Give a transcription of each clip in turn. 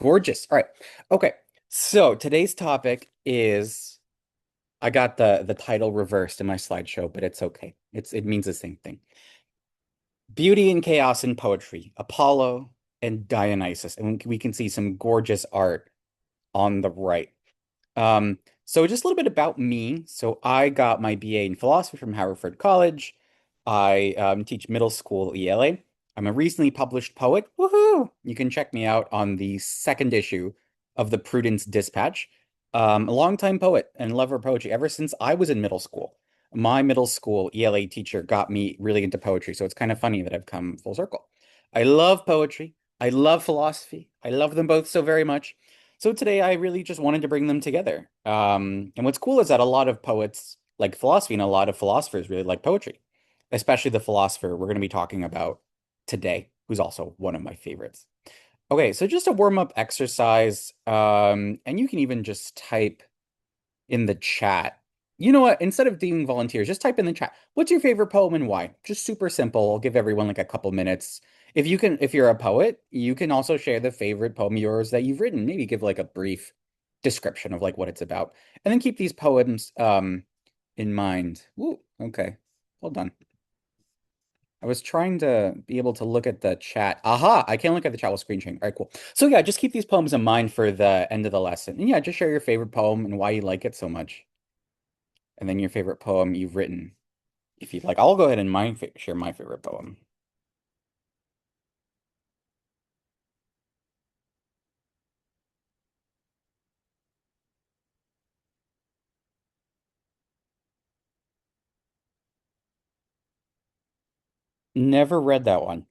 Gorgeous. All right. Okay. So today's topic is I got the title reversed in my slideshow, but it's okay. It means the same thing. Beauty and Chaos in Poetry, Apollo and Dionysus. And we can see some gorgeous art on the right. So just a little bit about me. So I got my BA in philosophy from Haverford College. I teach middle school ELA. I'm a recently published poet. Woohoo! You can check me out on the second issue of the Prudence Dispatch. A longtime poet and lover of poetry ever since I was in middle school. My middle school ELA teacher got me really into poetry, so it's kind of funny that I've come full circle. I love poetry. I love philosophy. I love them both so very much. So today I really just wanted to bring them together. And what's cool is that a lot of poets like philosophy and a lot of philosophers really like poetry, especially the philosopher we're going to be talking about today, who's also one of my favorites. Okay, so just a warm-up exercise, and you can even just type in the chat. You know what? Instead of doing volunteers, just type in the chat. What's your favorite poem and why? Just super simple. I'll give everyone like a couple minutes. If you're a poet, you can also share the favorite poem of yours that you've written. Maybe give like a brief description of like what it's about. And then keep these poems in mind. Ooh, okay. Hold on. I was trying to be able to look at the chat. Aha, I can't look at the chat while screen sharing. All right, cool. So yeah, just keep these poems in mind for the end of the lesson. And yeah, just share your favorite poem and why you like it so much. And then your favorite poem you've written, if you'd like. I'll go ahead and share my favorite poem. Never read that one.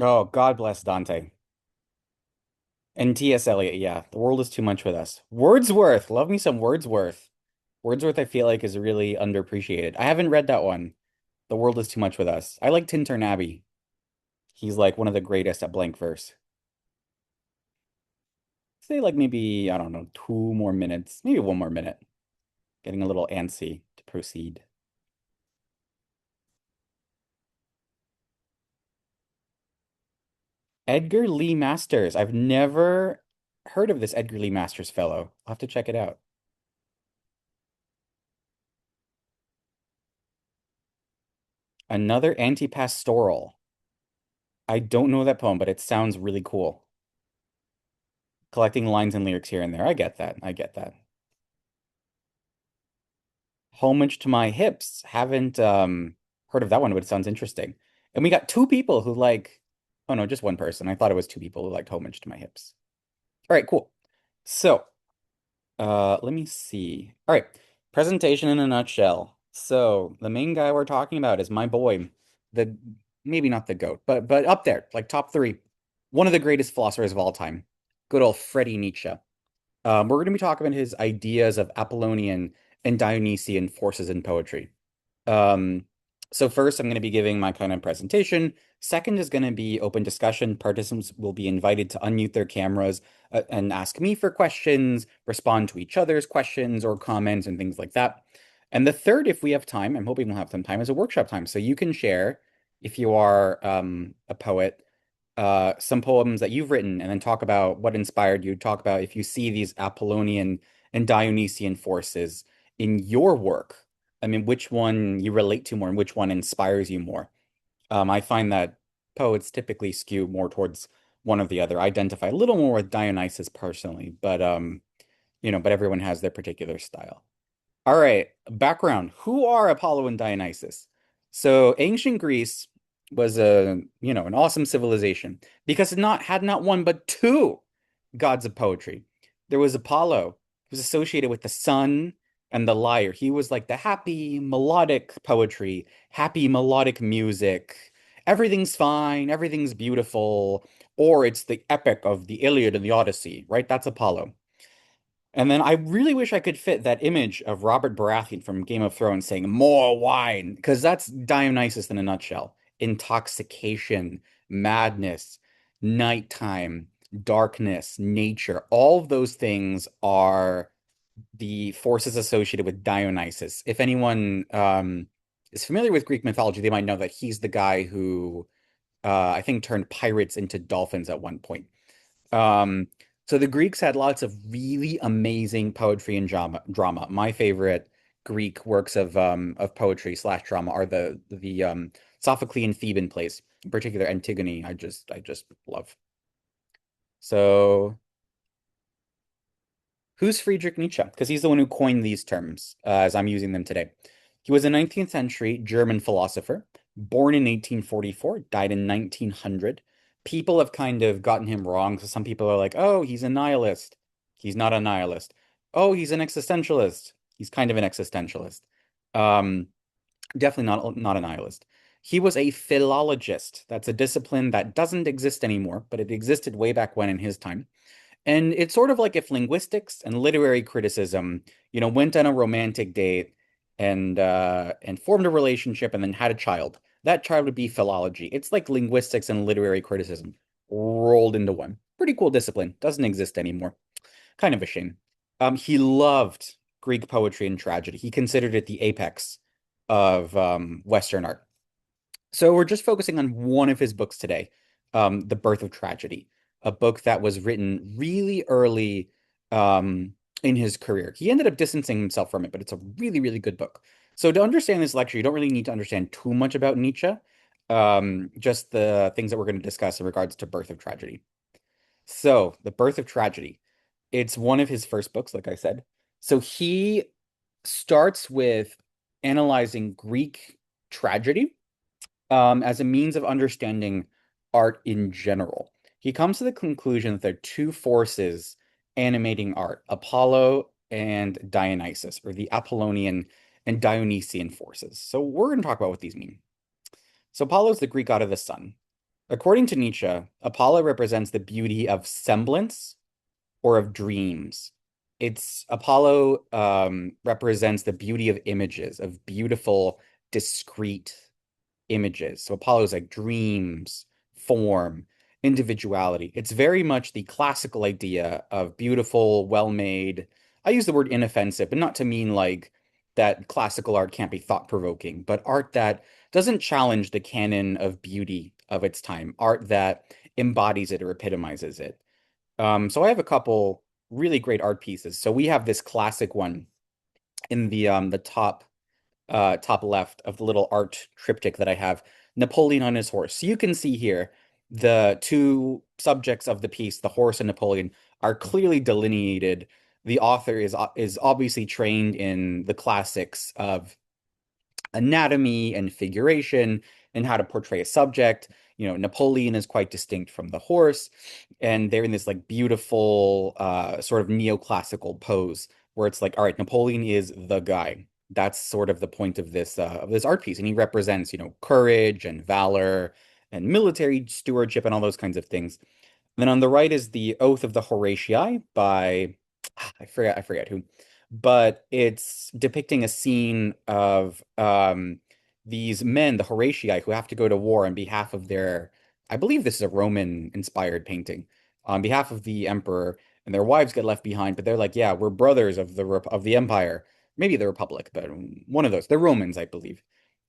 Oh, God bless Dante. And T.S. Eliot, yeah. The world is too much with us. Wordsworth. Love me some Wordsworth. Wordsworth, I feel like, is really underappreciated. I haven't read that one. The world is too much with us. I like Tintern Abbey. He's like one of the greatest at blank verse. Say like maybe, I don't know, 2 more minutes, maybe 1 more minute. Getting a little antsy to proceed. Edgar Lee Masters. I've never heard of this Edgar Lee Masters fellow. I'll have to check it out. Another anti-pastoral. I don't know that poem, but it sounds really cool. Collecting lines and lyrics here and there. I get that. I get that. Homage to My Hips. Haven't heard of that one, but it sounds interesting. And we got two people who like, oh no, just one person. I thought it was two people who liked Homage to My Hips. All right, cool. So, let me see. All right, presentation in a nutshell. So the main guy we're talking about is my boy, the maybe not the GOAT, but up there, like top three, one of the greatest philosophers of all time. Good old Friedrich Nietzsche. We're going to be talking about his ideas of Apollonian and Dionysian forces in poetry. Um, so first, I'm going to be giving my kind of presentation. Second is going to be open discussion. Participants will be invited to unmute their cameras and ask me for questions, respond to each other's questions or comments and things like that. And the third, if we have time, I'm hoping we'll have some time, is a workshop time. So you can share, if you are a poet, some poems that you've written and then talk about what inspired you. Talk about if you see these Apollonian and Dionysian forces in your work. I mean, which one you relate to more and which one inspires you more. I find that poets typically skew more towards one or the other. I identify a little more with Dionysus personally, but but everyone has their particular style. All right, background. Who are Apollo and Dionysus? So ancient Greece was an awesome civilization because it not had not one but two gods of poetry. There was Apollo, who was associated with the sun and the lyre. He was like the happy melodic poetry, happy melodic music. Everything's fine, everything's beautiful, or it's the epic of the Iliad and the Odyssey, right? That's Apollo. And then I really wish I could fit that image of Robert Baratheon from Game of Thrones saying more wine, because that's Dionysus in a nutshell. Intoxication, madness, nighttime, darkness, nature, all of those things are the forces associated with Dionysus. If anyone is familiar with Greek mythology, they might know that he's the guy who I think turned pirates into dolphins at one point. Um, so the Greeks had lots of really amazing poetry and drama. My favorite Greek works of poetry slash drama are the Sophoclean Theban plays, in particular Antigone. I just love. So who's Friedrich Nietzsche? Because he's the one who coined these terms as I'm using them today. He was a 19th century German philosopher, born in 1844, died in 1900. People have kind of gotten him wrong. So some people are like, oh, he's a nihilist. He's not a nihilist. Oh, he's an existentialist. He's kind of an existentialist. Um, Definitely not a nihilist. He was a philologist. That's a discipline that doesn't exist anymore, but it existed way back when in his time. And it's sort of like if linguistics and literary criticism, went on a romantic date and formed a relationship and then had a child. That child would be philology. It's like linguistics and literary criticism rolled into one. Pretty cool discipline. Doesn't exist anymore. Kind of a shame. He loved Greek poetry and tragedy. He considered it the apex of Western art. So we're just focusing on one of his books today, The Birth of Tragedy, a book that was written really early in his career. He ended up distancing himself from it, but it's a really, really good book. So to understand this lecture, you don't really need to understand too much about Nietzsche, just the things that we're going to discuss in regards to Birth of Tragedy. So, The Birth of Tragedy, it's one of his first books, like I said. So he starts with analyzing Greek tragedy as a means of understanding art in general. He comes to the conclusion that there are two forces animating art, Apollo and Dionysus, or the Apollonian and Dionysian forces. So we're going to talk about what these mean. So Apollo is the Greek god of the sun. According to Nietzsche, Apollo represents the beauty of semblance or of dreams. It's Apollo represents the beauty of images, of beautiful, discrete images. So Apollo's like dreams, form, individuality. It's very much the classical idea of beautiful, well-made. I use the word inoffensive, but not to mean like that classical art can't be thought-provoking, but art that doesn't challenge the canon of beauty of its time, art that embodies it or epitomizes it. So I have a couple really great art pieces. So we have this classic one in the top left of the little art triptych that I have, Napoleon on his horse. So you can see here the two subjects of the piece, the horse and Napoleon, are clearly delineated. The author is obviously trained in the classics of anatomy and figuration and how to portray a subject. Napoleon is quite distinct from the horse, and they're in this like beautiful sort of neoclassical pose where it's like, all right, Napoleon is the guy. That's sort of the point of this art piece, and he represents, courage and valor and military stewardship and all those kinds of things. Then on the right is the Oath of the Horatii by I forget who, but it's depicting a scene of these men, the Horatii, who have to go to war on behalf of their, I believe this is a Roman inspired painting, on behalf of the emperor, and their wives get left behind, but they're like, yeah, we're brothers of the empire, maybe the Republic, but one of those. They're Romans, I believe.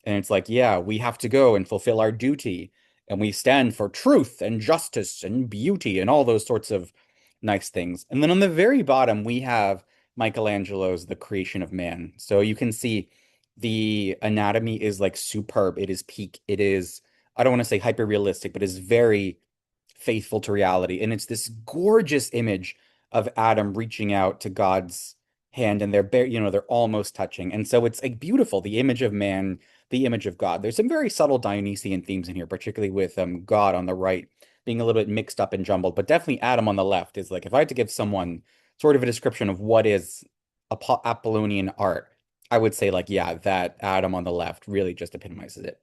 And it's like, yeah, we have to go and fulfill our duty and we stand for truth and justice and beauty and all those sorts of nice things. And then on the very bottom, we have Michelangelo's The Creation of Man. So you can see the anatomy is like superb. It is peak. It is, I don't want to say hyper realistic, but is very faithful to reality. And it's this gorgeous image of Adam reaching out to God's hand and they're bare, they're almost touching. And so it's like beautiful, the image of man, the image of God. There's some very subtle Dionysian themes in here, particularly with God on the right being a little bit mixed up and jumbled, but definitely Adam on the left is like if I had to give someone sort of a description of what is Apollonian art, I would say like yeah, that Adam on the left really just epitomizes it.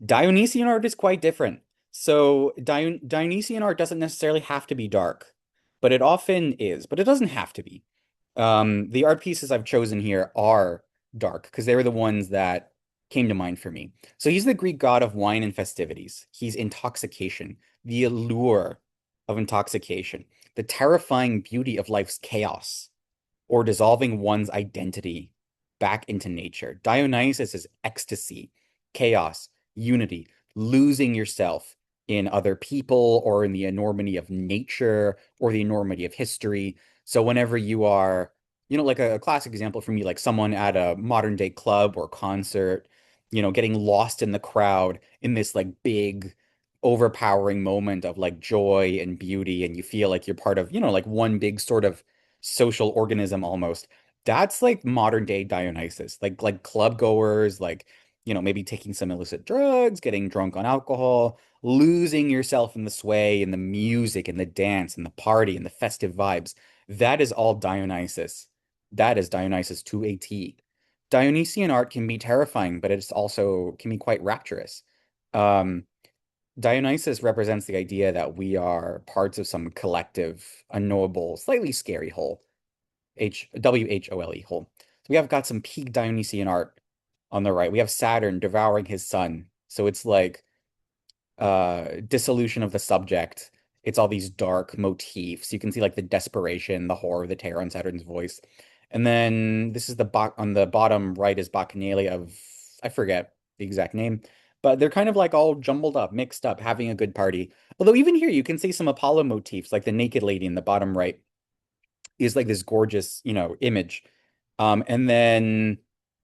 Dionysian art is quite different. So Dionysian art doesn't necessarily have to be dark, but it often is, but it doesn't have to be. The art pieces I've chosen here are dark because they were the ones that came to mind for me. So he's the Greek god of wine and festivities. He's intoxication, the allure of intoxication, the terrifying beauty of life's chaos, or dissolving one's identity back into nature. Dionysus is ecstasy, chaos, unity, losing yourself in other people or in the enormity of nature or the enormity of history. So whenever you are, like a classic example for me, like someone at a modern day club or concert, getting lost in the crowd in this like big overpowering moment of like joy and beauty, and you feel like you're part of, like one big sort of social organism almost. That's like modern day Dionysus, like club goers, like, maybe taking some illicit drugs, getting drunk on alcohol, losing yourself in the sway and the music and the dance and the party and the festive vibes. That is all Dionysus. That is Dionysus to a T. Dionysian art can be terrifying, but it's also can be quite rapturous. Um, Dionysus represents the idea that we are parts of some collective, unknowable, slightly scary whole. Whole whole. So we have got some peak Dionysian art on the right. We have Saturn devouring his sun. So it's like dissolution of the subject. It's all these dark motifs. You can see like the desperation, the horror, the terror on Saturn's voice. And then this is on the bottom right is Bacchanalia of I forget the exact name, but they're kind of like all jumbled up, mixed up, having a good party. Although even here you can see some Apollo motifs, like the naked lady in the bottom right is like this gorgeous, image. And then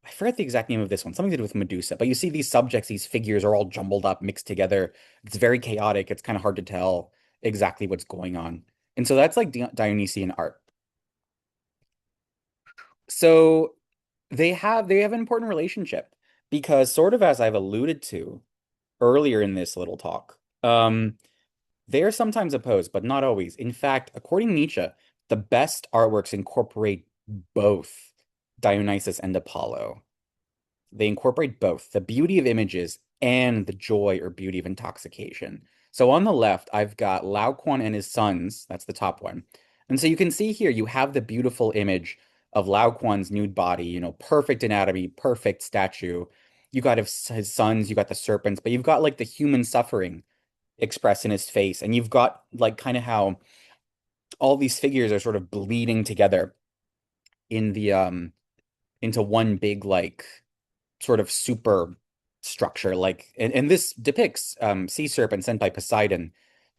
I forget the exact name of this one, something to do with Medusa. But you see these subjects, these figures are all jumbled up, mixed together. It's very chaotic. It's kind of hard to tell exactly what's going on. And so that's like Dionysian art. So they have an important relationship because sort of as I've alluded to earlier in this little talk, they are sometimes opposed, but not always. In fact, according to Nietzsche, the best artworks incorporate both Dionysus and Apollo. They incorporate both the beauty of images and the joy or beauty of intoxication. So on the left, I've got Laocoon and his sons. That's the top one. And so you can see here, you have the beautiful image of Laocoon's nude body, perfect anatomy, perfect statue. You got his sons, you got the serpents, but you've got like the human suffering expressed in his face. And you've got like kind of how all these figures are sort of bleeding together in the into one big like sort of super structure. Like and this depicts sea serpent sent by Poseidon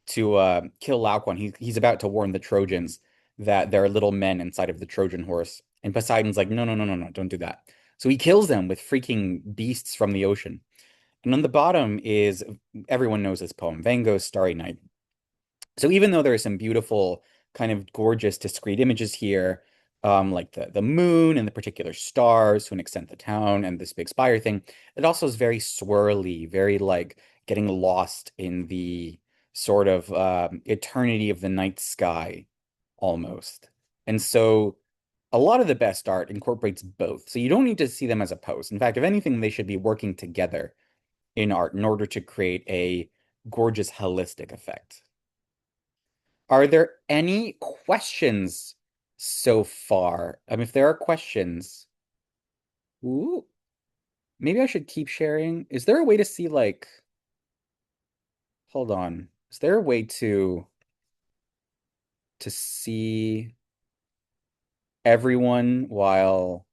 to kill Laocoon. He's about to warn the Trojans that there are little men inside of the Trojan horse. And Poseidon's like, no, no, no, no, no, don't do that. So he kills them with freaking beasts from the ocean. And on the bottom is everyone knows this poem, Van Gogh's Starry Night. So even though there are some beautiful, kind of gorgeous, discrete images here, like the moon and the particular stars to an extent the town and this big spire thing, it also is very swirly, very like getting lost in the sort of eternity of the night sky almost. And so a lot of the best art incorporates both. So you don't need to see them as opposed. In fact, if anything, they should be working together in art in order to create a gorgeous holistic effect. Are there any questions so far? If there are questions, ooh, maybe I should keep sharing. Is there a way to see like, hold on. Is there a way to see everyone while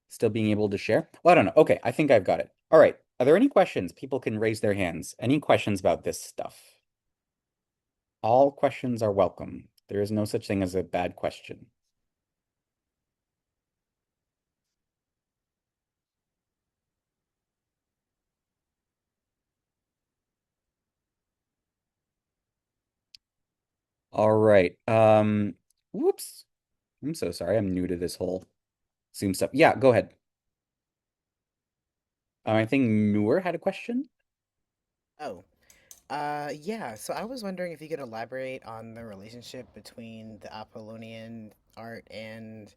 still being able to share? Well, I don't know. Okay, I think I've got it. All right. Are there any questions? People can raise their hands. Any questions about this stuff? All questions are welcome. There is no such thing as a bad question. All right. Whoops. I'm so sorry. I'm new to this whole Zoom stuff. Yeah, go ahead. I think Noor had a question. Oh, yeah. So I was wondering if you could elaborate on the relationship between the Apollonian art and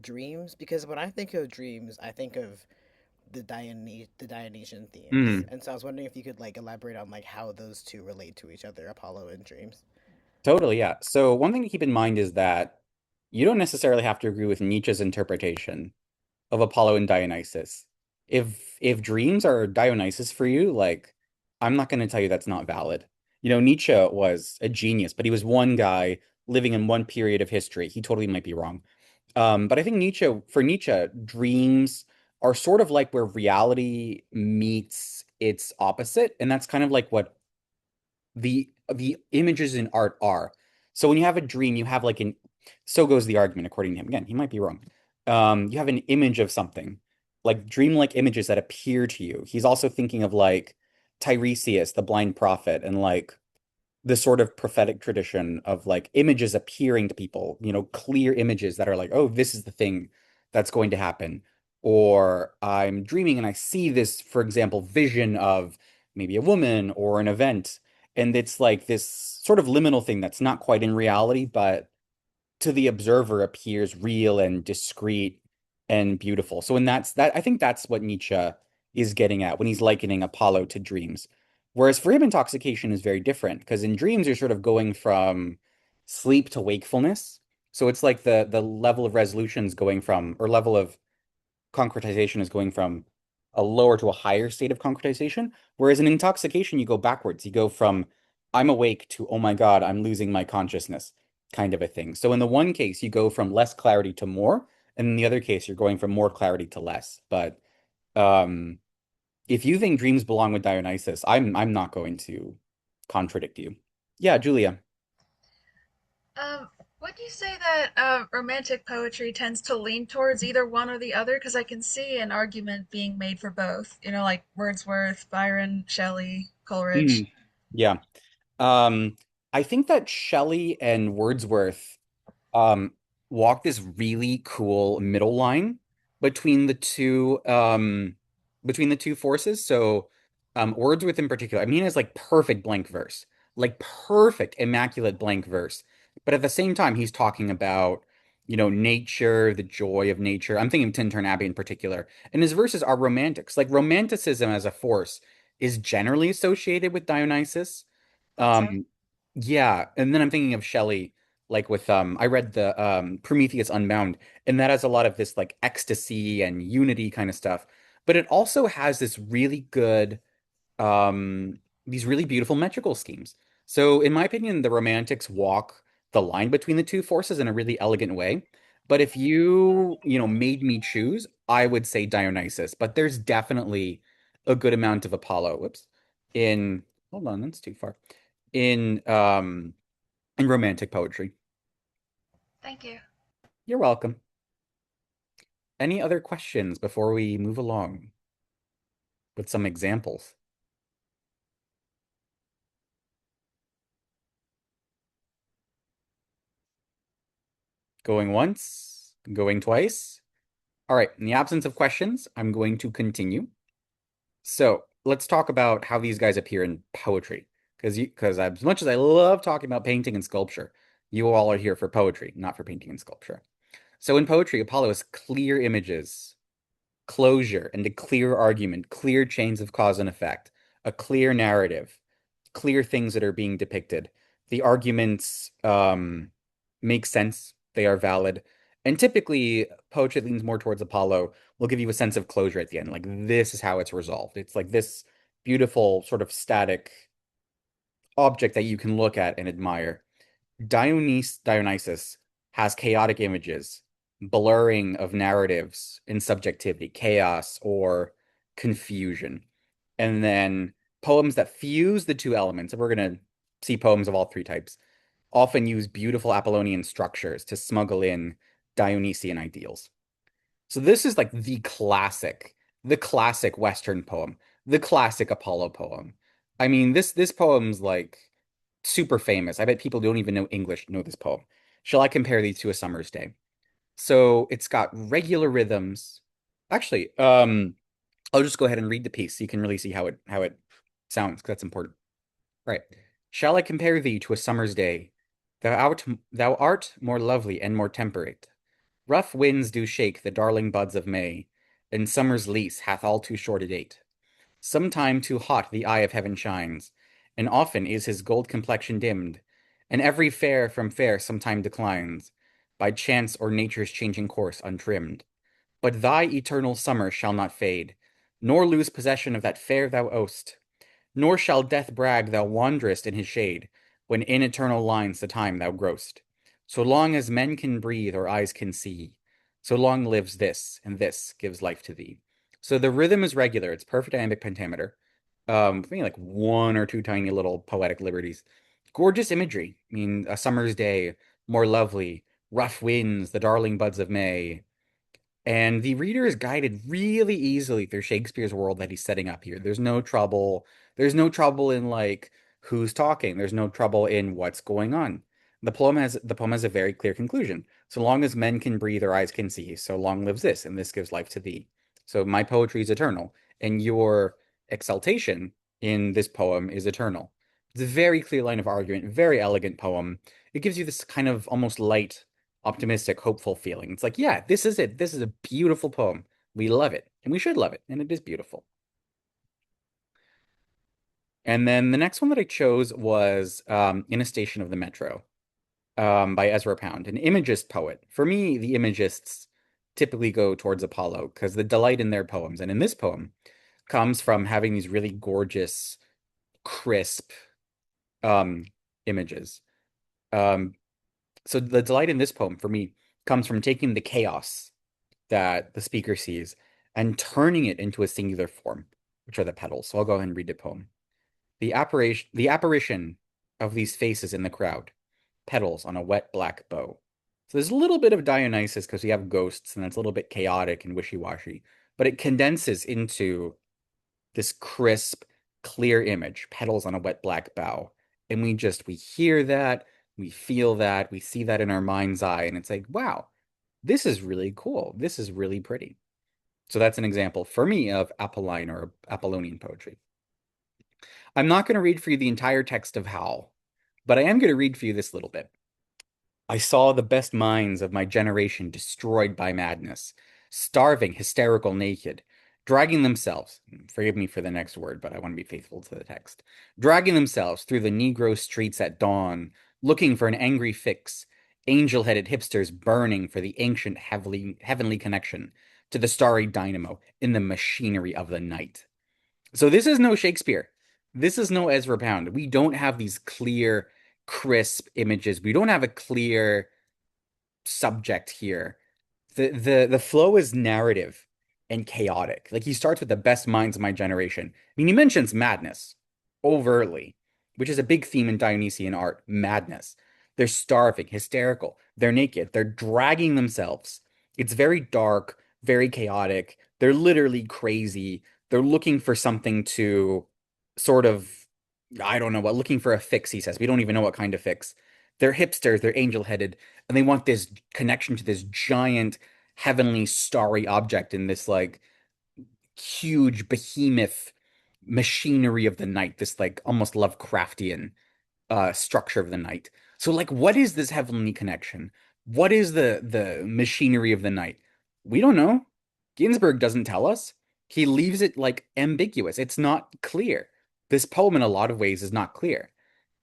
dreams, because when I think of dreams, I think of the Dionysian themes, Mm, and so I was wondering if you could like elaborate on like how those two relate to each other, Apollo and dreams. totally, yeah. So one thing to keep in mind is that you don't necessarily have to agree with Nietzsche's interpretation of Apollo and Dionysus. If dreams are Dionysus for you, like I'm not going to tell you that's not valid. Nietzsche was a genius, but he was one guy living in one period of history. He totally might be wrong. But I think for Nietzsche, dreams are sort of like where reality meets its opposite, and that's kind of like what the images in art are. So when you have a dream, you have like an so goes the argument according to him. Again, he might be wrong. You have an image of something, like dreamlike images that appear to you. He's also thinking of like Tiresias, the blind prophet, and like the sort of prophetic tradition of like images appearing to people, clear images that are like, oh, this is the thing that's going to happen. Or I'm dreaming and I see this, for example, vision of maybe a woman or an event. And it's like this sort of liminal thing that's not quite in reality, but to the observer appears real and discreet and beautiful. So when I think that's what Nietzsche is getting at when he's likening Apollo to dreams. Whereas for him, intoxication is very different because in dreams you're sort of going from sleep to wakefulness. So it's like the level of resolution is going from, or level of concretization is going from a lower to a higher state of concretization. Whereas in intoxication, you go backwards. You go from I'm awake to oh my God, I'm losing my consciousness kind of a thing. So in the one case, you go from less clarity to more, and in the other case, you're going from more clarity to less. But um, if you think dreams belong with Dionysus, I'm not going to contradict you. Yeah, Julia. Um, would you say that romantic poetry tends to lean towards either one or the other? Because I can see an argument being made for both. Like Wordsworth, Byron, Shelley, Coleridge. Mhm. Yeah. Um, I think that Shelley and Wordsworth um walk this really cool middle line between the two forces. So Wordsworth in particular, I mean, he has like perfect blank verse, like perfect immaculate blank verse. But at the same time, he's talking about, nature, the joy of nature. I'm thinking of Tintern Abbey in particular. And his verses are romantics. Like romanticism as a force is generally associated with Dionysus. Thought so. Um, yeah, and then I'm thinking of Shelley, like with I read the Prometheus Unbound, and that has a lot of this like ecstasy and unity kind of stuff. But it also has this really good these really beautiful metrical schemes. So in my opinion, the romantics walk the line between the two forces in a really elegant way. But if made me choose, I would say Dionysus. But there's definitely a good amount of Apollo. Whoops. In hold on, that's too far. In romantic poetry. Thank you. You're welcome. Any other questions before we move along with some examples? Going once, going twice. All right, in the absence of questions, I'm going to continue. So let's talk about how these guys appear in poetry. Because as much as I love talking about painting and sculpture, you all are here for poetry, not for painting and sculpture. So in poetry, Apollo is clear images, closure, and a clear argument, clear chains of cause and effect, a clear narrative, clear things that are being depicted. The arguments make sense, they are valid. And typically, poetry leans more towards Apollo, will give you a sense of closure at the end. Like, this is how it's resolved. It's like this beautiful, sort of static object that you can look at and admire. Dionysus has chaotic images, blurring of narratives and subjectivity, chaos or confusion. And then poems that fuse the two elements, and we're going to see poems of all three types, often use beautiful Apollonian structures to smuggle in Dionysian ideals. So this is like the classic Western poem, the classic Apollo poem. I mean, this poem's like super famous. I bet people who don't even know English know this poem. Shall I compare these to A Summer's Day? So it's got regular rhythms. Actually, I'll just go ahead and read the piece so you can really see how it sounds, 'cause that's important. Right. Shall I compare thee to a summer's day? Thou art more lovely and more temperate. Rough winds do shake the darling buds of May, and summer's lease hath all too short a date. Sometime too hot the eye of heaven shines, and often is his gold complexion dimmed, and every fair from fair sometime declines, by chance or nature's changing course untrimmed. But thy eternal summer shall not fade, nor lose possession of that fair thou owest, nor shall death brag thou wanderest in his shade, when in eternal lines the time thou growst. So long as men can breathe or eyes can see, so long lives this, and this gives life to thee. So the rhythm is regular. It's perfect iambic pentameter. Maybe like one or two tiny little poetic liberties. Gorgeous imagery. I mean, a summer's day, more lovely, rough winds, the darling buds of May. And the reader is guided really easily through Shakespeare's world that he's setting up here. There's no trouble. There's no trouble in like who's talking. There's no trouble in what's going on. The poem has a very clear conclusion. So long as men can breathe or eyes can see, so long lives this, and this gives life to thee. So my poetry is eternal, and your exaltation in this poem is eternal. It's a very clear line of argument, very elegant poem. It gives you this kind of almost light optimistic, hopeful feeling. It's like, yeah, this is it. This is a beautiful poem. We love it, and we should love it, and it is beautiful. And then the next one that I chose was In a Station of the Metro by Ezra Pound, an Imagist poet. For me, the Imagists typically go towards Apollo because the delight in their poems, and in this poem, comes from having these really gorgeous, crisp um, images. Um, so the delight in this poem for me comes from taking the chaos that the speaker sees and turning it into a singular form, which are the petals. So I'll go ahead and read the poem. The apparition of these faces in the crowd, petals on a wet black bow. So there's a little bit of Dionysus because we have ghosts and it's a little bit chaotic and wishy-washy, but it condenses into this crisp, clear image, petals on a wet black bough. And we hear that, we feel that, we see that in our mind's eye, and it's like, wow, this is really cool. This is really pretty. So that's an example for me of Apolline or Apollonian poetry. I'm not going to read for you the entire text of Howl, but I am going to read for you this little bit. I saw the best minds of my generation destroyed by madness, starving, hysterical, naked, dragging themselves, forgive me for the next word, but I want to be faithful to the text, dragging themselves through the Negro streets at dawn, looking for an angry fix, angel-headed hipsters burning for the ancient heavenly connection to the starry dynamo in the machinery of the night. So this is no Shakespeare. This is no Ezra Pound. We don't have these clear, crisp images. We don't have a clear subject here. The flow is narrative and chaotic. Like he starts with the best minds of my generation. I mean, he mentions madness overtly, which is a big theme in Dionysian art, madness. They're starving, hysterical, they're naked, they're dragging themselves. It's very dark, very chaotic. They're literally crazy. They're looking for something to sort of, I don't know what, looking for a fix, he says. We don't even know what kind of fix. They're hipsters, they're angel-headed, and they want this connection to this giant heavenly starry object in this like huge behemoth machinery of the night, this like almost Lovecraftian structure of the night. So like what is this heavenly connection? What is the machinery of the night? We don't know. Ginsberg doesn't tell us. He leaves it like ambiguous. It's not clear. This poem in a lot of ways is not clear.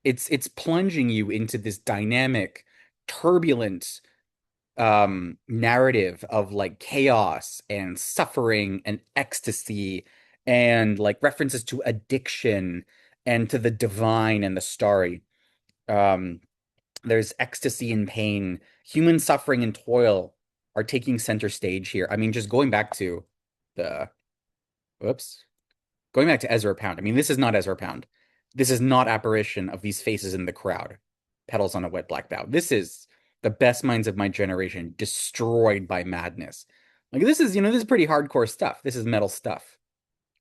It's plunging you into this dynamic, turbulent narrative of like chaos and suffering and ecstasy and like references to addiction and to the divine and the starry. Um, there's ecstasy and pain, human suffering and toil are taking center stage here. I mean, just going back to the whoops, going back to Ezra Pound. I mean, this is not Ezra Pound. This is not apparition of these faces in the crowd, petals on a wet black bough. This is the best minds of my generation destroyed by madness. Like this is pretty hardcore stuff. This is metal stuff,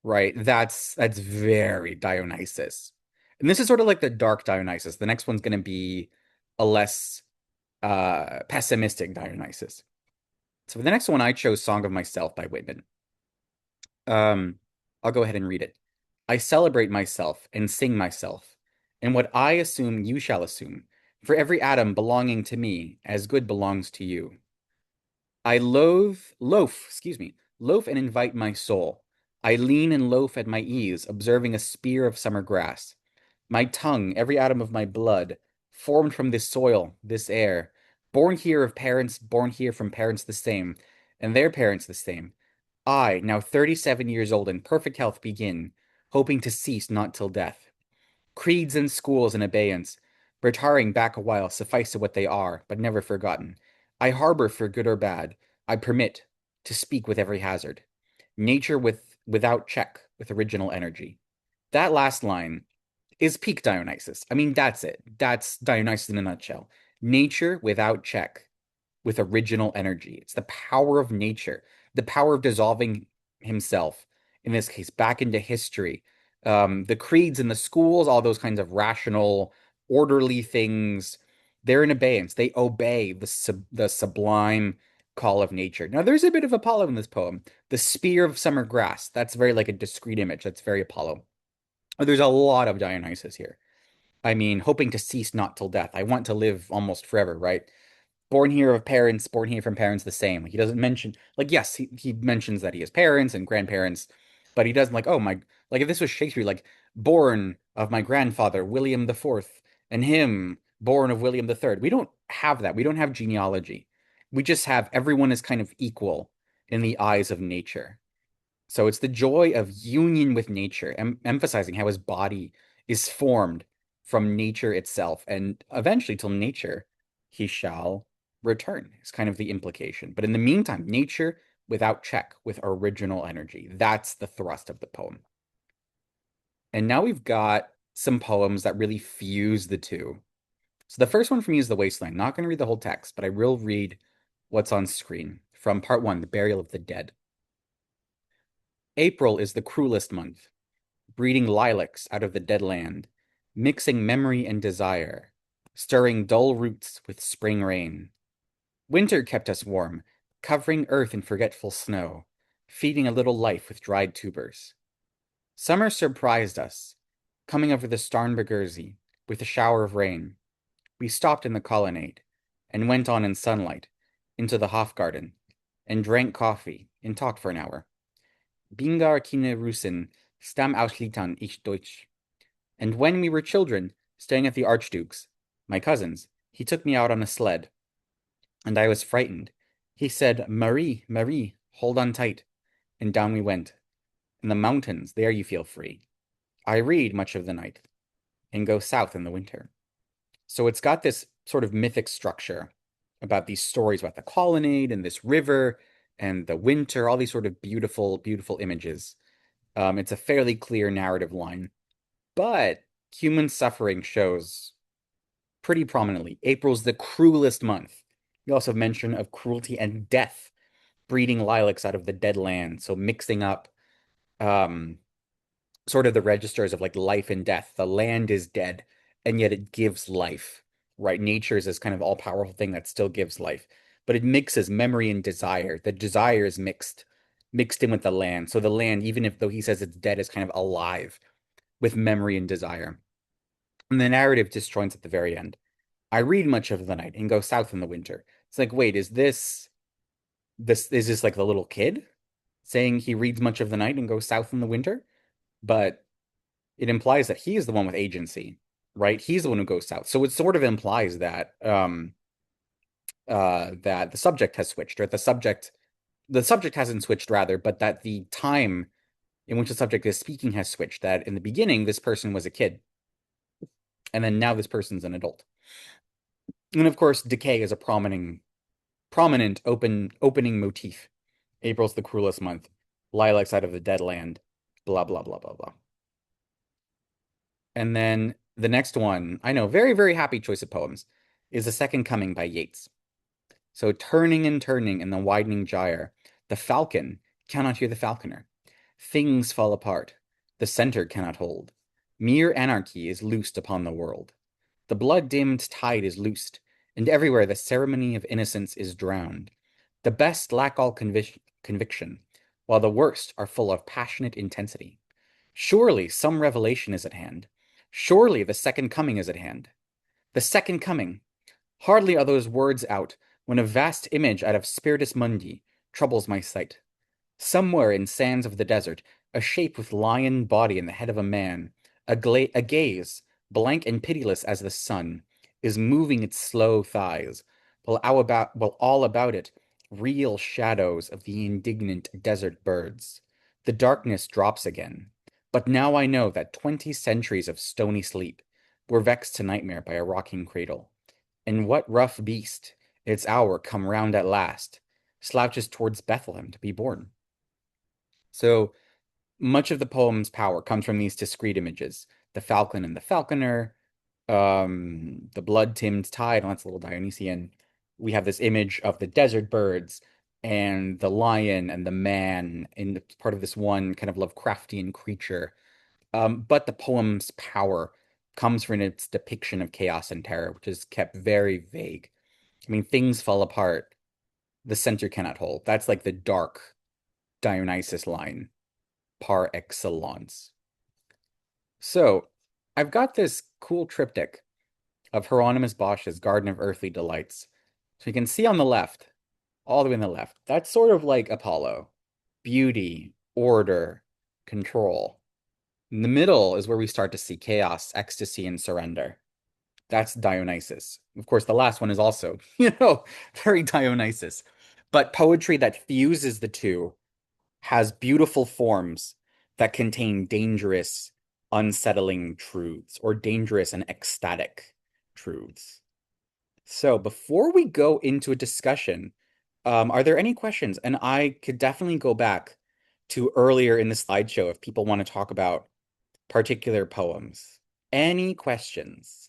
right? That's very Dionysus. And this is sort of like the dark Dionysus. The next one's going to be a less pessimistic Dionysus. So for the next one, I chose Song of Myself by Whitman. Um, I'll go ahead and read it. I celebrate myself and sing myself, and what I assume you shall assume, for every atom belonging to me as good belongs to you. I loaf and invite my soul. I lean and loaf at my ease, observing a spear of summer grass. My tongue, every atom of my blood, formed from this soil, this air, born here of parents, born here from parents the same, and their parents the same. I, now 37 years old in perfect health, begin, hoping to cease not till death. Creeds and schools in abeyance, retiring back a while, suffice to what they are, but never forgotten. I harbor for good or bad. I permit to speak with every hazard. Nature without check, with original energy. That last line is peak Dionysus. I mean, that's it. That's Dionysus in a nutshell. Nature without check, with original energy. It's the power of nature, the power of dissolving himself, in this case, back into history. The creeds and the schools, all those kinds of rational, orderly things, they're in abeyance. They obey the sublime call of nature. Now, there's a bit of Apollo in this poem. The spear of summer grass, that's very like a discrete image. That's very Apollo. There's a lot of Dionysus here. I mean, hoping to cease not till death. I want to live almost forever, right? Born here of parents, born here from parents the same. He doesn't mention, like, yes, he mentions that he has parents and grandparents, but he doesn't like, oh my, like if this was Shakespeare, like, born of my grandfather, William the Fourth, and him, born of William the Third. We don't have that. We don't have genealogy. We just have everyone is kind of equal in the eyes of nature. So it's the joy of union with nature, emphasizing how his body is formed from nature itself, and eventually till nature he shall return, is kind of the implication. But in the meantime, nature without check, with original energy. That's the thrust of the poem. And now we've got some poems that really fuse the two. So the first one for me is The Wasteland. Not going to read the whole text, but I will read what's on screen from part one, The Burial of the Dead. April is the cruelest month, breeding lilacs out of the dead land, mixing memory and desire, stirring dull roots with spring rain. Winter kept us warm, covering earth in forgetful snow, feeding a little life with dried tubers. Summer surprised us, coming over the Starnbergersee with a shower of rain. We stopped in the colonnade and went on in sunlight into the Hofgarten and drank coffee and talked for an hour. Bingar keine Russen, Stamm aus Litan ich Deutsch. And when we were children, staying at the Archduke's, my cousin's, he took me out on a sled, and I was frightened. He said, Marie, Marie, hold on tight. And down we went. In the mountains, there you feel free. I read much of the night, and go south in the winter. So it's got this sort of mythic structure about these stories about the colonnade and this river and the winter, all these sort of beautiful, beautiful images. It's a fairly clear narrative line, but human suffering shows pretty prominently. April's the cruelest month. You also have mention of cruelty and death, breeding lilacs out of the dead land. So mixing up um, sort of the registers of like life and death. The land is dead, and yet it gives life, right? Nature is this kind of all-powerful thing that still gives life, but it mixes memory and desire. The desire is mixed in with the land. So the land, even if though he says it's dead, is kind of alive with memory and desire. And the narrative disjoints at the very end. I read much of the night and go south in the winter. It's like, wait, is this like the little kid saying he reads much of the night and goes south in the winter? But it implies that he is the one with agency, right? He's the one who goes south. So it sort of implies that that the subject has switched, or the subject hasn't switched rather, but that the time in which the subject is speaking has switched. That in the beginning this person was a kid, and then now this person's an adult. And of course, decay is a prominent opening motif. April's the cruelest month. Lilacs out of the dead land. Blah blah blah blah blah. And then the next one, I know, very, very happy choice of poems, is The Second Coming by Yeats. So turning and turning in the widening gyre, the falcon cannot hear the falconer. Things fall apart. The center cannot hold. Mere anarchy is loosed upon the world. The blood-dimmed tide is loosed, and everywhere the ceremony of innocence is drowned. The best lack all conviction, while the worst are full of passionate intensity. Surely some revelation is at hand. Surely the second coming is at hand. The second coming. Hardly are those words out when a vast image out of Spiritus Mundi troubles my sight. Somewhere in sands of the desert, a shape with lion body and the head of a man, a gaze, blank and pitiless as the sun, is moving its slow thighs, while all about it, real shadows of the indignant desert birds. The darkness drops again. But now I know that 20 centuries of stony sleep were vexed to nightmare by a rocking cradle. And what rough beast, its hour come round at last, slouches towards Bethlehem to be born? So much of the poem's power comes from these discrete images. The falcon and the falconer, the blood-timmed tide, and that's a little Dionysian. We have this image of the desert birds and the lion and the man in part of this one kind of Lovecraftian creature. But the poem's power comes from its depiction of chaos and terror, which is kept very vague. I mean, things fall apart. The center cannot hold. That's like the dark Dionysus line par excellence. So, I've got this cool triptych of Hieronymus Bosch's Garden of Earthly Delights. So you can see on the left, all the way on the left, that's sort of like Apollo. Beauty, order, control. In the middle is where we start to see chaos, ecstasy, and surrender. That's Dionysus. Of course, the last one is also, very Dionysus. But poetry that fuses the two has beautiful forms that contain dangerous, unsettling truths or dangerous and ecstatic truths. So before we go into a discussion, are there any questions? And I could definitely go back to earlier in the slideshow if people want to talk about particular poems. Any questions?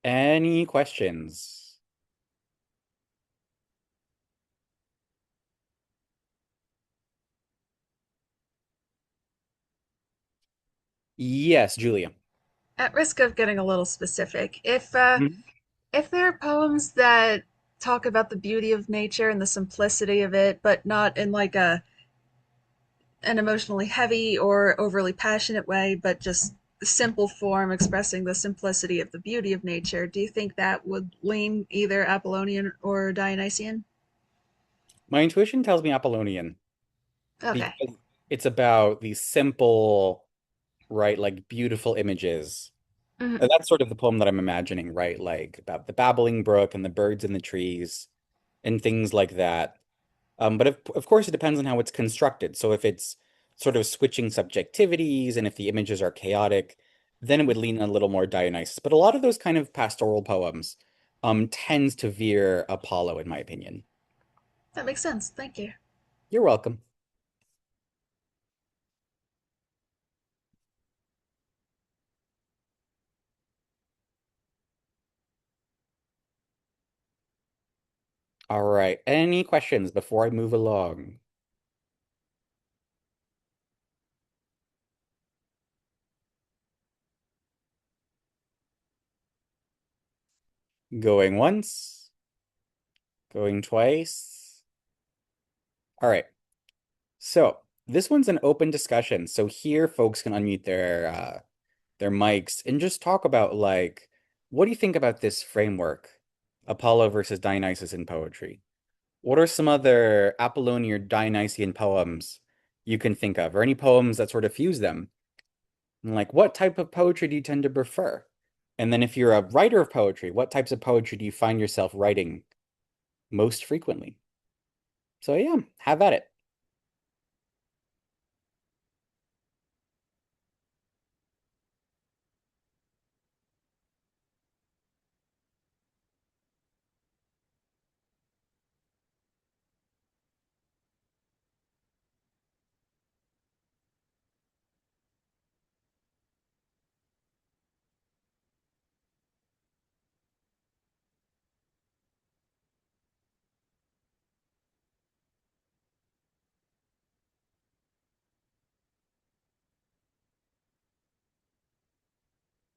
Any questions? Yes, Julia. At risk of getting a little specific, Mhm. if there are poems that talk about the beauty of nature and the simplicity of it, but not in like a an emotionally heavy or overly passionate way, but just simple form expressing the simplicity of the beauty of nature, do you think that would lean either Apollonian or Dionysian? My intuition tells me Apollonian Okay. because it's about these simple, right, like beautiful images. Mhm. And that's sort of the poem that I'm imagining, right? Like about the babbling brook and the birds in the trees and things like that. But of course, it depends on how it's constructed. So if it's sort of switching subjectivities and if the images are chaotic, then it would lean a little more Dionysus. But a lot of those kind of pastoral poems tends to veer Apollo, in my opinion. That makes sense. Thank you. You're welcome. All right. Any questions before I move along? Going once, going twice. All right. So this one's an open discussion. So here folks can unmute their mics and just talk about like what do you think about this framework? Apollo versus Dionysus in poetry. What are some other Apollonian or Dionysian poems you can think of, or any poems that sort of fuse them? And like what type of poetry do you tend to prefer? And then if you're a writer of poetry, what types of poetry do you find yourself writing most frequently? So yeah, have at it.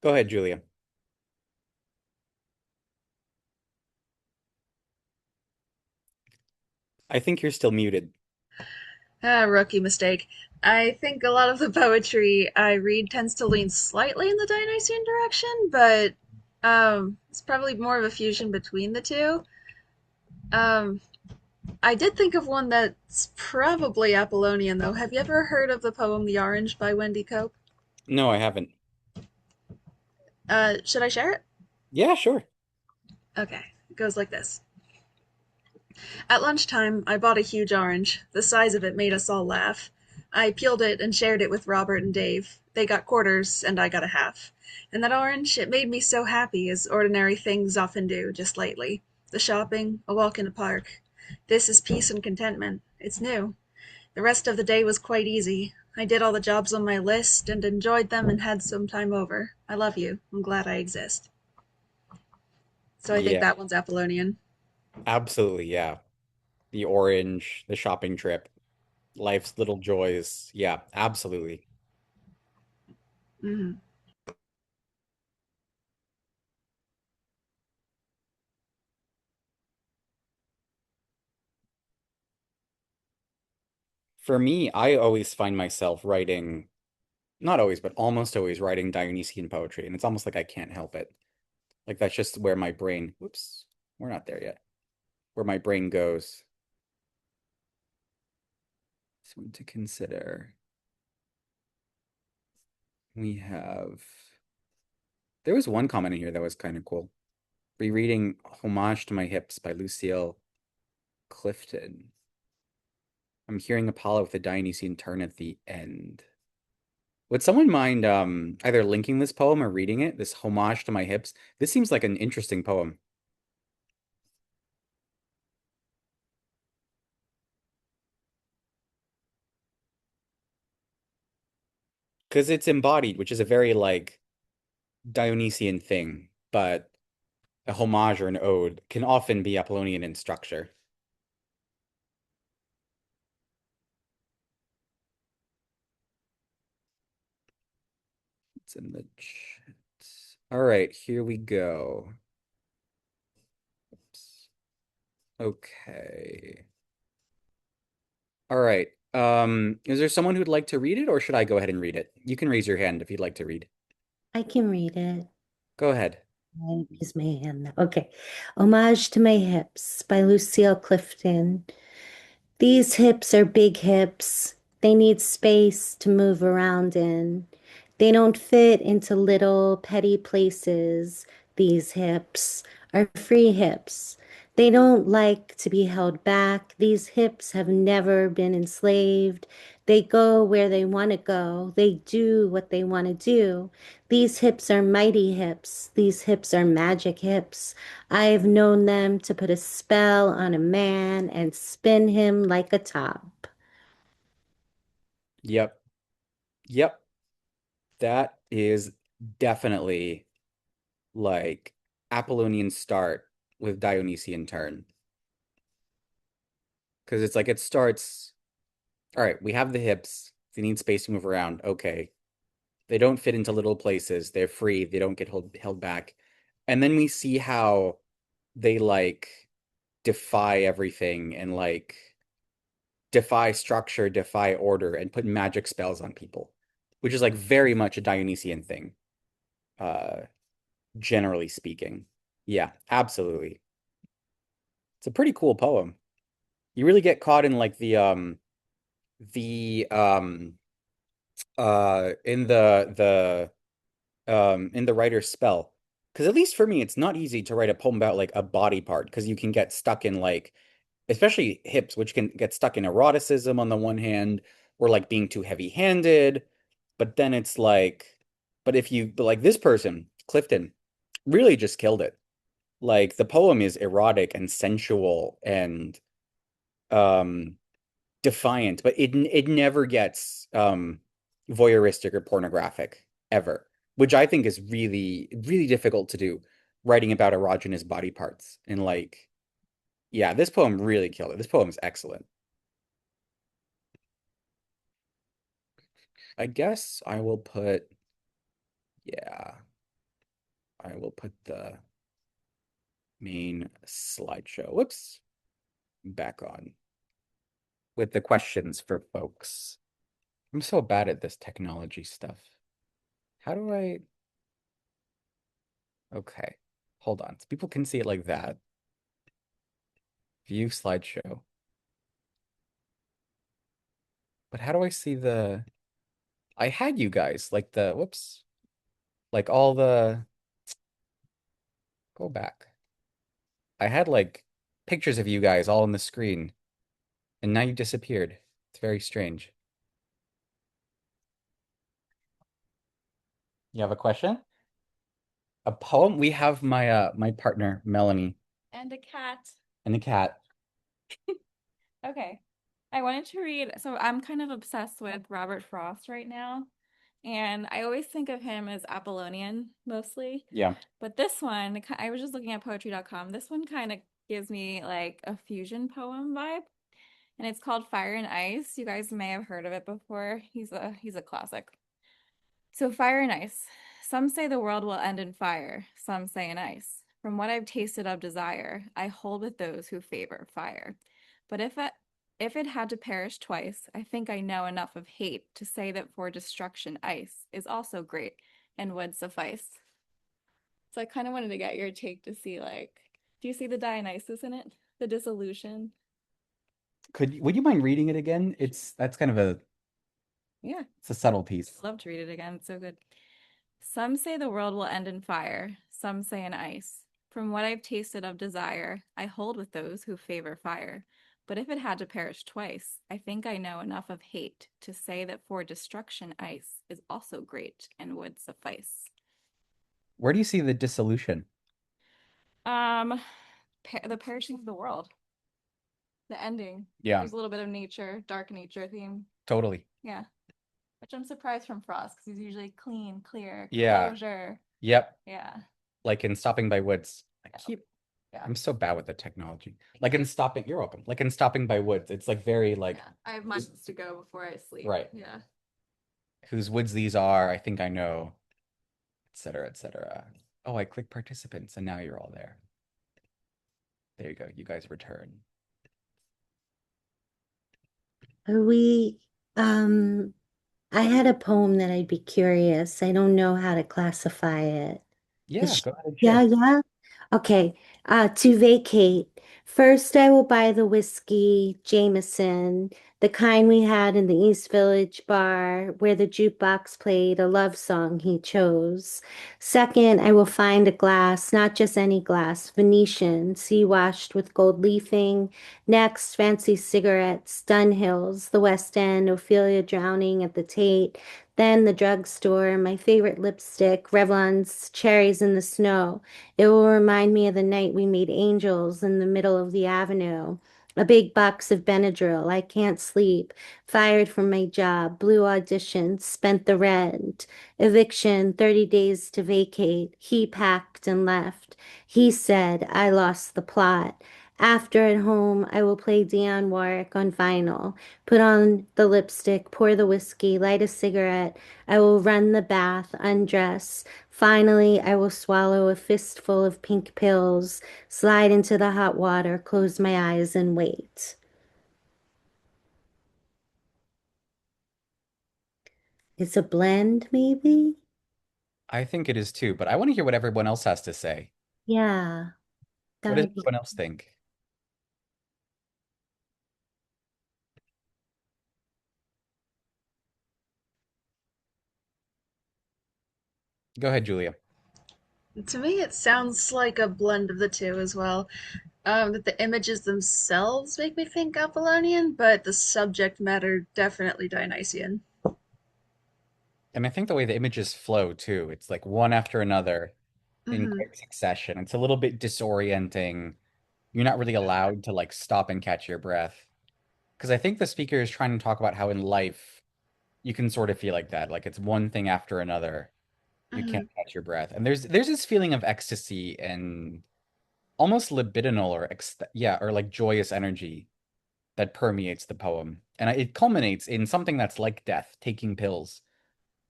Go ahead, Julia. I think you're still muted. Ah, rookie mistake. I think a lot of the poetry I read tends to lean slightly in the Dionysian direction, but it's probably more of a fusion between the two. Um, I did think of one that's probably Apollonian, though. Have you ever heard of the poem The Orange by Wendy Cope? No, I haven't. Should I share it? Yeah, sure. Okay, it goes like this. At lunchtime, I bought a huge orange. The size of it made us all laugh. I peeled it and shared it with Robert and Dave. They got quarters, and I got a half. And that orange, it made me so happy, as ordinary things often do, just lately. The shopping, a walk in a park. This is peace and contentment. It's new. The rest of the day was quite easy. I did all the jobs on my list and enjoyed them and had some time over. I love you. I'm glad I exist. So I think Yeah, that one's Apollonian. absolutely. Yeah. The orange, the shopping trip, life's little joys. Yeah, absolutely. Mhm. For me, I always find myself writing, not always, but almost always writing Dionysian poetry, and it's almost like I can't help it. Like that's just where my brain, whoops, we're not there yet. Where my brain goes. Something to consider. We have, there was one comment in here that was kind of cool. Rereading Homage to My Hips by Lucille Clifton. I'm hearing Apollo with a Dionysian turn at the end. Would someone mind either linking this poem or reading it? This Homage to My Hips. This seems like an interesting poem. Because it's embodied, which is a very like Dionysian thing, but a homage or an ode can often be Apollonian in structure. It's in the chat. All right, here we go. Oops. Okay. All right. Is there someone who'd like to read it, or should I go ahead and read it? You can raise your hand if you'd like to read. I can read it. Go ahead. I raise my hand now. Okay. Homage to My Hips by Lucille Clifton. These hips are big hips. They need space to move around in. They don't fit into little petty places. These hips are free hips. They don't like to be held back. These hips have never been enslaved. They go where they want to go. They do what they want to do. These hips are mighty hips. These hips are magic hips. I've known them to put a spell on a man and spin him like a top. Yep. Yep. That is definitely like Apollonian start with Dionysian turn. Because it's like it starts, all right, we have the hips. They need space to move around. Okay. They don't fit into little places. They're free. They don't get held back. And then we see how they like defy everything and like defy structure, defy order, and put magic spells on people, which is like very much a Dionysian thing, uh, generally speaking. Yeah, absolutely. It's a pretty cool poem. You really get caught in like the in the writer's spell. Because at least for me, it's not easy to write a poem about like a body part because you can get stuck in like, especially hips, which can get stuck in eroticism on the one hand, or like being too heavy-handed. But then it's like, but like this person, Clifton, really just killed it. Like the poem is erotic and sensual and um defiant, but it never gets voyeuristic or pornographic ever, which I think is really really difficult to do, writing about erogenous body parts. And like, yeah, this poem really killed it. This poem is excellent. I guess I will put, yeah. I will put the main slideshow, whoops, back on with the questions for folks. I'm so bad at this technology stuff. How do I? Okay, hold on. So people can see it like that. View slideshow. But how do I see the? I had you guys like the whoops, like all the go back. I had like pictures of you guys all on the screen, and now you disappeared. It's very strange. You have a question? A poem? We have my partner, Melanie, And a cat. and the cat. Okay. I wanted to read, so I'm kind of obsessed with Robert Frost right now, and I always think of him as Apollonian mostly. Yeah. But this one, I was just looking at poetry.com. This one kind of gives me like a fusion poem vibe, and it's called Fire and Ice. You guys may have heard of it before. He's a classic. So, fire and ice. Some say the world will end in fire, some say in ice. From what I've tasted of desire, I hold with those who favor fire. But if it had to perish twice, I think I know enough of hate to say that for destruction, ice is also great and would suffice. So I kind of wanted to get your take to see, like, do you see the Dionysus in it? The dissolution? Would you mind reading it again? That's kind of Yeah, it's a subtle piece. love to read it again. It's so good. Some say the world will end in fire, some say in ice. From what I've tasted of desire, I hold with those who favor fire. But if it had to perish twice, I think I know enough of hate to say that for destruction, ice is also great and would suffice. Where do you see the dissolution? Um, the perishing of the world, the ending. Yeah, There's a little bit of nature, dark nature theme. totally. Yeah, which I'm surprised from Frost because he's usually clean, clear, Yeah. closure. Yep. Yeah, Like in Stopping by Woods. yeah, yeah. I'm so bad with the technology. Like in Stopping, you're welcome. Like in Stopping by Woods, it's like very like Yeah, I have months to go before I sleep. right. Yeah. Whose woods these are, I think I know, etc., etc. Oh, I click participants and now you're all there. There you go. You guys return. Are we, um, I had a poem that I'd be curious. I don't know how to classify it. Yeah, go ahead and Yeah, share. yeah. Okay. To vacate. First, I will buy the whiskey, Jameson, the kind we had in the East Village bar where the jukebox played a love song he chose. Second, I will find a glass, not just any glass, Venetian, sea washed with gold leafing. Next, fancy cigarettes, Dunhills, the West End, Ophelia drowning at the Tate. Then the drugstore, my favorite lipstick, Revlon's Cherries in the Snow. It will remind me of the night we made angels in the middle of the avenue. A big box of Benadryl. I can't sleep. Fired from my job. Blue audition. Spent the rent. Eviction. 30 days to vacate. He packed and left. He said, I lost the plot. After at home, I will play Dionne Warwick on vinyl. Put on the lipstick, pour the whiskey, light a cigarette. I will run the bath, undress. Finally, I will swallow a fistful of pink pills, slide into the hot water, close my eyes, and wait. It's a blend, maybe? I think it is too, but I want to hear what everyone else has to say. Yeah, that What does would be. everyone else think? Go ahead, Julia. To me, it sounds like a blend of the two as well. That the images themselves make me think Apollonian, but the subject matter definitely Dionysian. And I think the way the images flow too, it's like one after another in Hmm. quick succession. It's a little bit disorienting. You're not really allowed to like stop and catch your breath. Because I think the speaker is trying to talk about how in life you can sort of feel like that. Like it's one thing after another. You can't Hmm. catch your breath. And there's this feeling of ecstasy and almost libidinal or yeah, or like joyous energy that permeates the poem. And it culminates in something that's like death, taking pills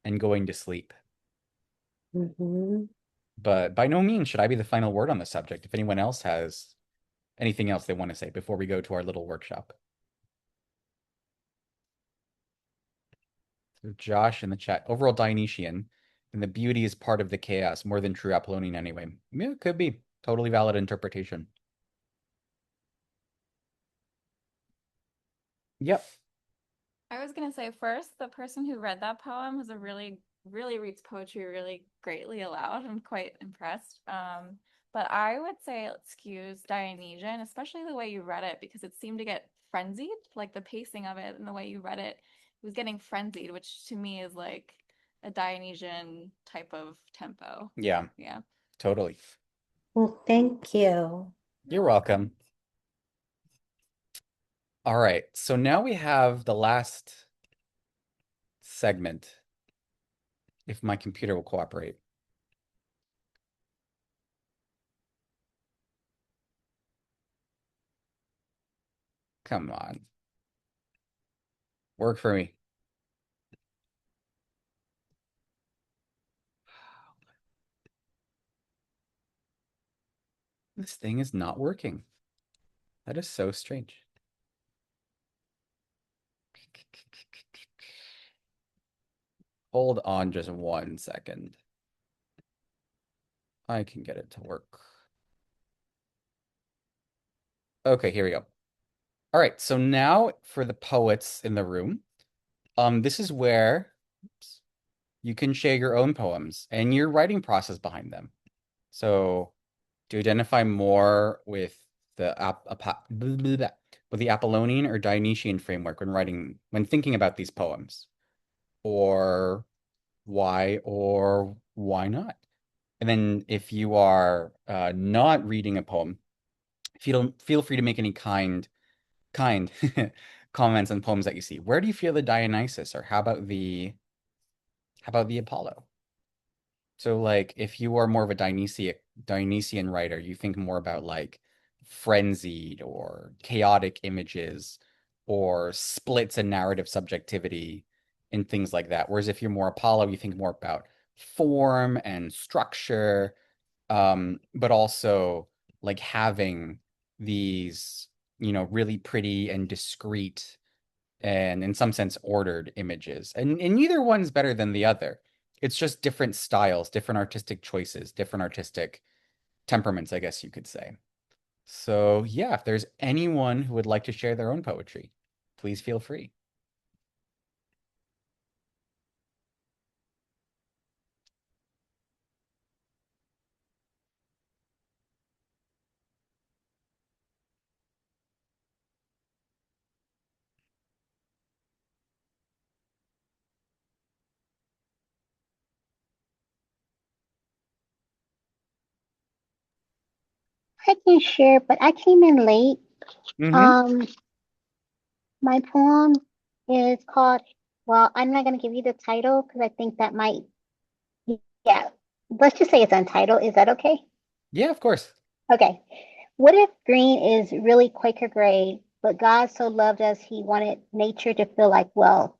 and going to sleep. Mhm. But by no means should I be the final word on the subject. If anyone else has anything else they want to say before we go to our little workshop. So Josh in the chat, overall Dionysian, and the beauty is part of the chaos, more than true Apollonian anyway. Yeah, it could be. Totally valid interpretation. Yep. I was gonna say first, the person who read that poem was a really reads poetry really greatly aloud. I'm quite impressed. But I would say excuse Dionysian, especially the way you read it, because it seemed to get frenzied, like the pacing of it and the way you read it, it was getting frenzied, which to me is like a Dionysian type of tempo. Yeah, Yeah. totally. Well, thank you. You're You're welcome. welcome. All right, so now we have the last segment, if my computer will cooperate. Come on. Work for me. This thing is not working. That is so strange. Hold on just 1 second. I can get it to work. Okay, here we go. All right, so now for the poets in the room, this is where you can share your own poems and your writing process behind them. So to identify more with the with the Apollonian or Dionysian framework when thinking about these poems, or why not? And then if you are not reading a poem, feel free to make any kind comments on poems that you see. Where do you feel the Dionysus, or how about the Apollo? So like if you are more of a Dionysian writer, you think more about like frenzied or chaotic images or splits in narrative subjectivity and things like that. Whereas if you're more Apollo, you think more about form and structure, but also like having these, really pretty and discreet and in some sense ordered images. And neither one's better than the other. It's just different styles, different artistic choices, different artistic temperaments, I guess you could say. So, yeah, if there's anyone who would like to share their own poetry, please feel free. I can share, but I came in late. Mm-hmm. Um, my poem is called, well, I'm not going to give you the title because I think that might, yeah, let's just say it's untitled. Is that okay? Yeah, of course. Okay. What if green is really Quaker gray, but God so loved us, he wanted nature to feel like wealth,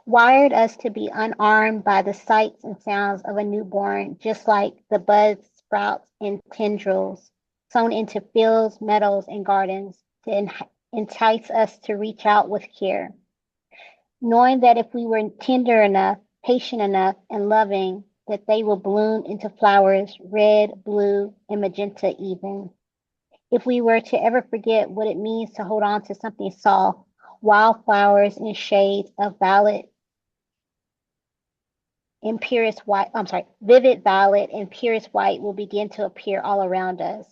wired us to be unarmed by the sights and sounds of a newborn, just like the buds, sprouts, and tendrils sown into fields, meadows, and gardens to entice us to reach out with care, knowing that if we were tender enough, patient enough, and loving, that they will bloom into flowers, red, blue, and magenta even. If we were to ever forget what it means to hold on to something soft, wildflowers in shades of violet and purest white, I'm sorry, vivid violet and purest white will begin to appear all around us.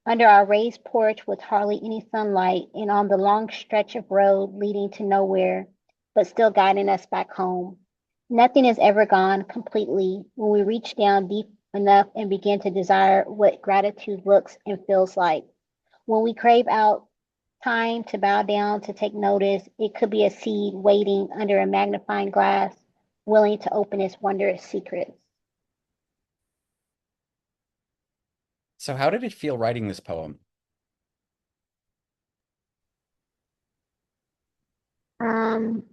Under our raised porch with hardly any sunlight and on the long stretch of road leading to nowhere, but still guiding us back home. Nothing is ever gone completely when we reach down deep enough and begin to desire what gratitude looks and feels like. When we crave out time to bow down to take notice, it could be a seed waiting under a magnifying glass, willing to open its wondrous secrets. So how did it feel writing this poem? Um,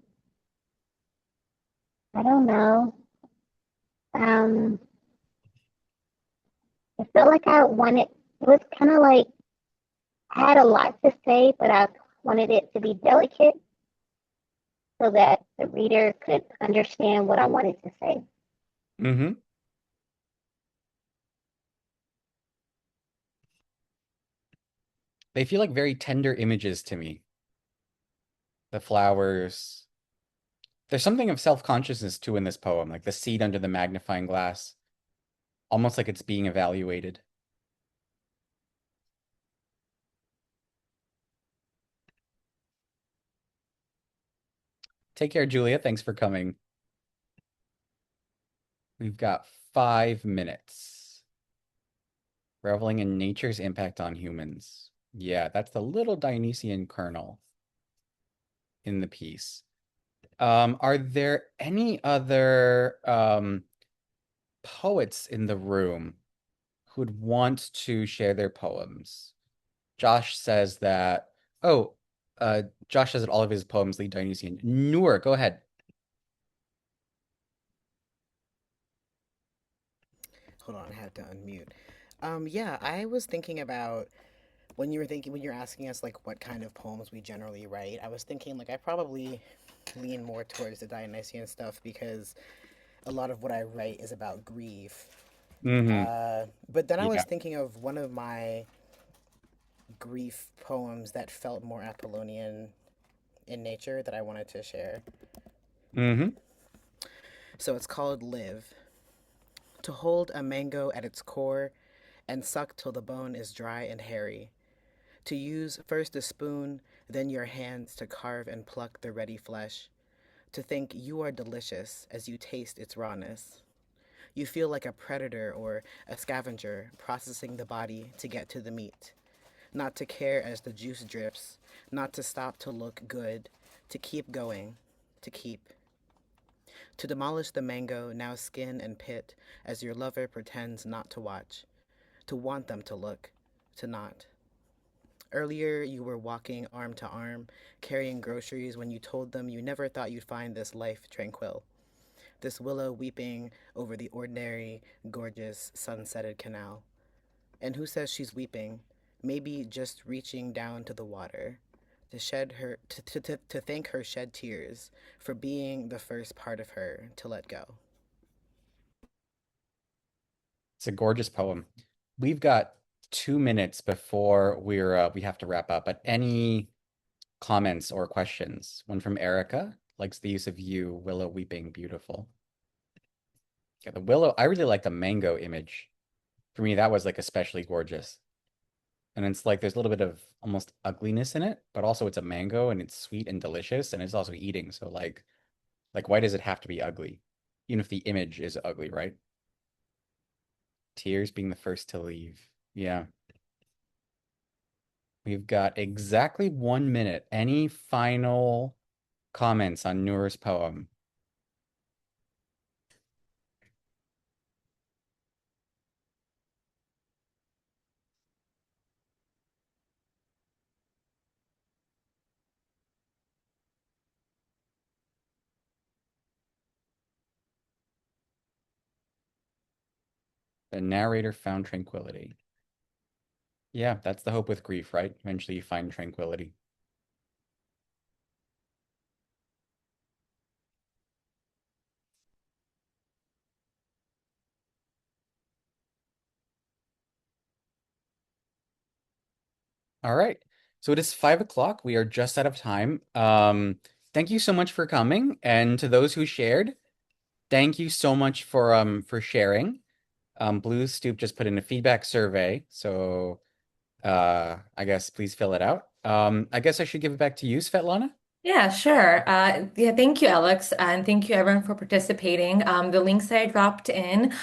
I don't know. Um, it felt like I wanted, it was kind of like I had a lot to say, but I wanted it to be delicate so that the reader could understand what I wanted to say. Mm-hmm. They feel like very tender images to me. The flowers. There's something of self-consciousness too in this poem, like the seed under the magnifying glass, almost like it's being evaluated. Take care, Julia. Thanks for coming. We've got 5 minutes. Reveling in nature's impact on humans. Yeah, that's the little Dionysian kernel in the piece. Are there any other poets in the room who'd want to share their poems? Josh says that, oh, Josh says that all of his poems lead Dionysian. Noor, go ahead. Hold on, I had to unmute. Yeah, I was thinking about when you're asking us like what kind of poems we generally write. I was thinking like I probably lean more towards the Dionysian stuff because a lot of what I write is about grief. Mm-hmm. But then I was Yeah. thinking of one of my grief poems that felt more Apollonian in nature that I wanted to share. Mm-hmm. So it's called Live. To hold a mango at its core and suck till the bone is dry and hairy. To use first a spoon, then your hands to carve and pluck the ready flesh. To think you are delicious as you taste its rawness. You feel like a predator or a scavenger processing the body to get to the meat. Not to care as the juice drips, not to stop to look good, to keep going, to keep. To demolish the mango, now skin and pit, as your lover pretends not to watch. To want them to look, to not. Earlier, you were walking arm to arm, carrying groceries when you told them you never thought you'd find this life tranquil. This willow weeping over the ordinary, gorgeous, sunsetted canal. And who says she's weeping? Maybe just reaching down to the water. To thank her shed tears for being the first part of her to let go. It's a gorgeous poem. We've got 2 minutes before we have to wrap up, but any comments or questions? One from Erica, likes the use of you, willow weeping, beautiful. Yeah, the willow, I really like the mango image. For me, that was like especially gorgeous. And it's like there's a little bit of almost ugliness in it, but also it's a mango and it's sweet and delicious and it's also eating. So like why does it have to be ugly? Even if the image is ugly, right? Tears being the first to leave. Yeah. We've got exactly 1 minute. Any final comments on Noor's poem? The narrator found tranquility. Yeah, that's the hope with grief, right? Eventually you find tranquility. All right. So it is 5 o'clock. We are just out of time. Thank you so much for coming. And to those who shared, thank you so much for sharing. Blue Stoop just put in a feedback survey, so I guess please fill it out. I guess I should give it back to you, Svetlana. Yeah, sure. Yeah, thank you, Alex, and thank you everyone for participating. The links that I dropped in,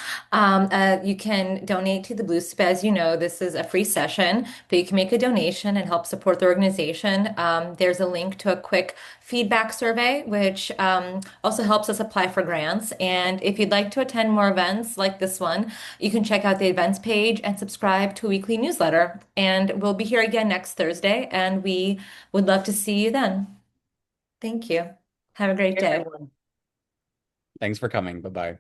you can donate to the Blue Sp. As you know, this is a free session, but you can make a donation and help support the organization. There's a link to a quick feedback survey, which also helps us apply for grants. And if you'd like to attend more events like this one, you can check out the events page and subscribe to a weekly newsletter. And we'll be here again next Thursday, and we would love to see you then. Thank you. Have a great Thanks, day. everyone. Thanks for coming. Bye-bye.